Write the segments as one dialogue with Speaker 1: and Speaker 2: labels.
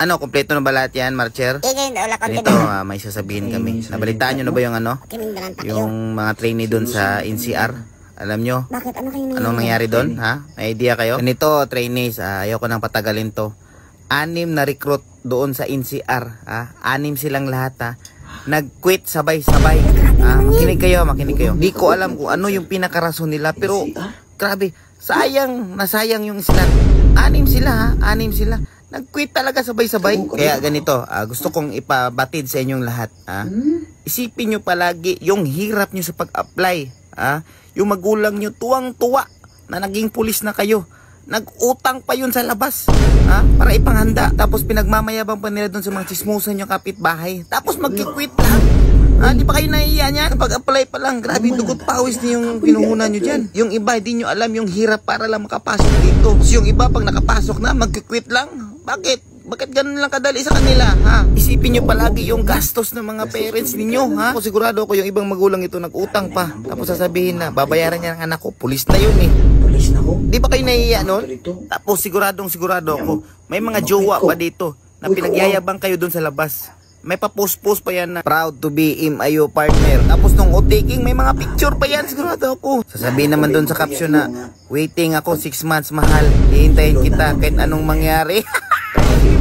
Speaker 1: Ano, kompleto na ba lahat yan, Marcher? Ganito, may sasabihin kami. Nabalitaan nyo na ba yung ano? Yung mga trainee doon sa NCR? Alam nyo?
Speaker 2: Bakit?
Speaker 1: Anong nangyari doon? Ha? May idea kayo? Ganito, trainees, ayoko nang patagalin to. 6 na recruit doon sa NCR. 6 silang lahat, ha? Nag-quit sabay-sabay. Makinig kayo. Di ko alam kung ano yung pinakarason nila. Pero, grabe, nasayang yung sila. 6 sila, ha? 6 sila. Nag-quit talaga sabay-sabay. Kaya ganito, gusto kong ipabatid sa inyong lahat. Isipin nyo palagi yung hirap nyo sa pag-apply. Yung magulang nyo tuwang-tuwa na naging pulis na kayo. Nag-utang pa yun sa labas. Para ipanghanda. Tapos pinagmamayabang pa nila doon sa mga chismosan nyo kapitbahay. Tapos mag-quit lang. Di pa kayo nahihiya niyan? Pag-apply pa lang, grabe, dugot pawis niyo yung pinuhunan nyo dyan. Yung iba, di nyo alam yung hirap para lang makapasok dito. Kasi yung iba, pag nakapasok na, mag-quit lang. Bakit? Bakit ganun lang kadali sa kanila, Isipin nyo palagi yung gastos ng mga parents ninyo, Ako sigurado ko yung ibang magulang ito nag-utang pa. Tapos sasabihin na, babayaran niya ng anak ko, pulis na yun
Speaker 3: Pulis na ko?
Speaker 1: Di ba kayo nahihiya nun? Tapos sigurado ako, may mga jowa pa dito na pinagyayabang kayo dun sa labas. May pa-post-post pa yan na proud to be MIO partner. Tapos nung o-taking, may mga picture pa yan, sigurado ako. Sasabihin naman doon sa caption na, waiting ako 6 months, mahal. Hihintayin kita kahit anong mangyari.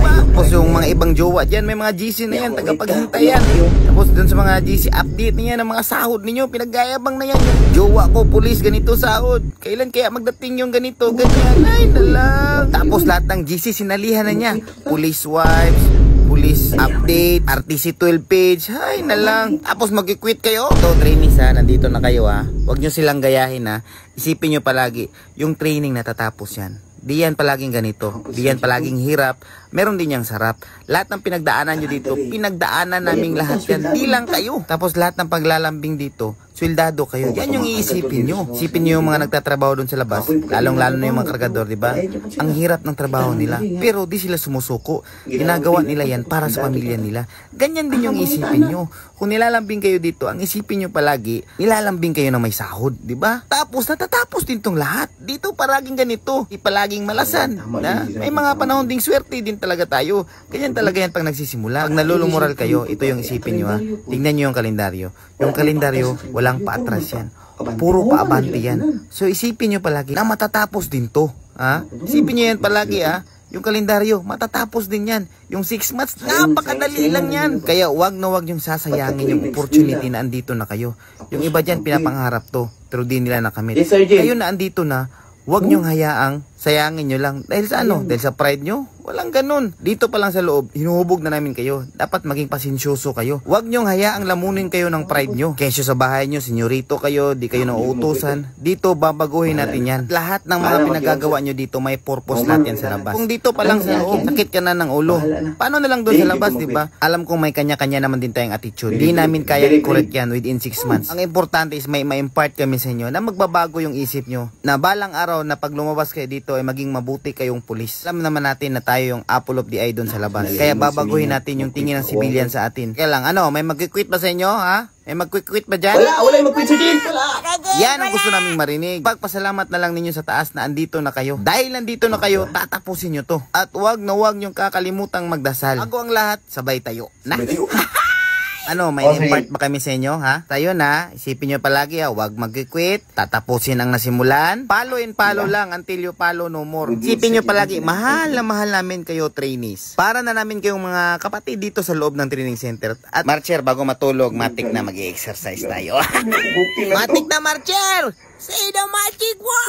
Speaker 1: Tapos yung mga ibang jowa dyan, may mga GC na yan, tagapaghintayan. Tapos doon sa mga GC update niya ng mga sahod ninyo, pinaggayabang na yan. Jowa ko, pulis, ganito sahod. Kailan kaya magdating yung ganito, ganyan, ay nalang. Tapos lahat ng GC sinalihan na niya. Police wives, police update, RTC 12 page, ay nalang. Tapos mag-quit kayo. So trainees, nandito na kayo, Huwag nyo silang gayahin, Isipin nyo palagi, yung training natatapos yan. Di yan palaging ganito. Di yan palaging hirap. Meron din yang sarap. Lahat ng pinagdaanan nyo dito, pinagdaanan naming lahat yan. Di lang kayo. Tapos lahat ng paglalambing dito, swildado kayo. Yan yung iisipin nyo. Isipin nyo yung mga nagtatrabaho doon sa labas. Lalong-lalo na yung mga kargador, di ba? Ang hirap ng trabaho nila. Pero di sila sumusuko. Ginagawa nila yan para sa pamilya nila. Ganyan din yung isipin nyo. Kung nilalambing kayo dito, ang isipin nyo palagi, nilalambing kayo na may sahod, di ba? Tapos natatapos din tong lahat. Dito palaging ganito. Di palaging malasan. May mga panahon ding swerte din talaga tayo. Ganyan talaga yan pag nagsisimula. Pag nalulumural kayo, ito yung isipin nyo, Tingnan nyo yung kalendaryo. Yung kalendaryo, walang paatras yan. Puro paabante yan. So isipin nyo palagi na matatapos din to. Isipin nyo yan palagi, Yung kalendaryo, matatapos din yan. Yung 6 months, napakadali lang yan. Kaya wag na wag yung sasayangin yung opportunity na andito na kayo. Yung iba dyan, pinapangarap to. Pero di nila nakamit. Kayo na andito na, wag nyong hayaang sayangin nyo lang. Dahil sa ano? Dahil sa pride nyo? Walang ganun. Dito pa lang sa loob, hinuhubog na namin kayo. Dapat maging pasensyoso kayo. Huwag nyong hayaang lamunin kayo ng pride nyo. Kesyo sa bahay nyo, senyorito kayo, di kayo nauutusan. Dito, babaguhin natin yan. Lahat ng mga pinagagawa nyo dito, may purpose natin sa labas. Kung dito pa lang sa loob, sakit ka na ng ulo. Paano na lang doon sa labas, di ba? Alam kong may kanya-kanya naman din tayong attitude. Di namin kaya i-correct yan within 6 months. Ang importante is may ma-impart kami sa inyo na magbabago yung isip nyo. Na balang araw na pag lumabas kayo dito, ay maging mabuti kayong pulis. Alam naman natin na tayo yung apple of the eye doon sa labas. Kaya babaguhin natin yung tingin ng civilian sa atin. Kaya lang, may mag-quit ba sa inyo, May mag-quit ba dyan?
Speaker 3: Wala yung mag-quit sa dyan.
Speaker 1: Yan ang gusto naming marinig. Pagpasalamat na lang ninyo sa taas na andito na kayo. Dahil nandito na kayo, tatapusin nyo to. At wag na wag nyong kakalimutang magdasal. Bago ang lahat, sabay tayo. Na? May impart ba kami sa inyo, Tayo na, isipin nyo palagi, huwag mag-quit, tatapusin ang nasimulan, follow and follow lang until you follow no more. Isipin nyo palagi, mahal na mahal namin kayo trainees. Para na namin kayong mga kapatid dito sa loob ng training center. At Marcher, bago matulog, matik na mag-i-exercise tayo. Matik na, Marcher! Say the magic word!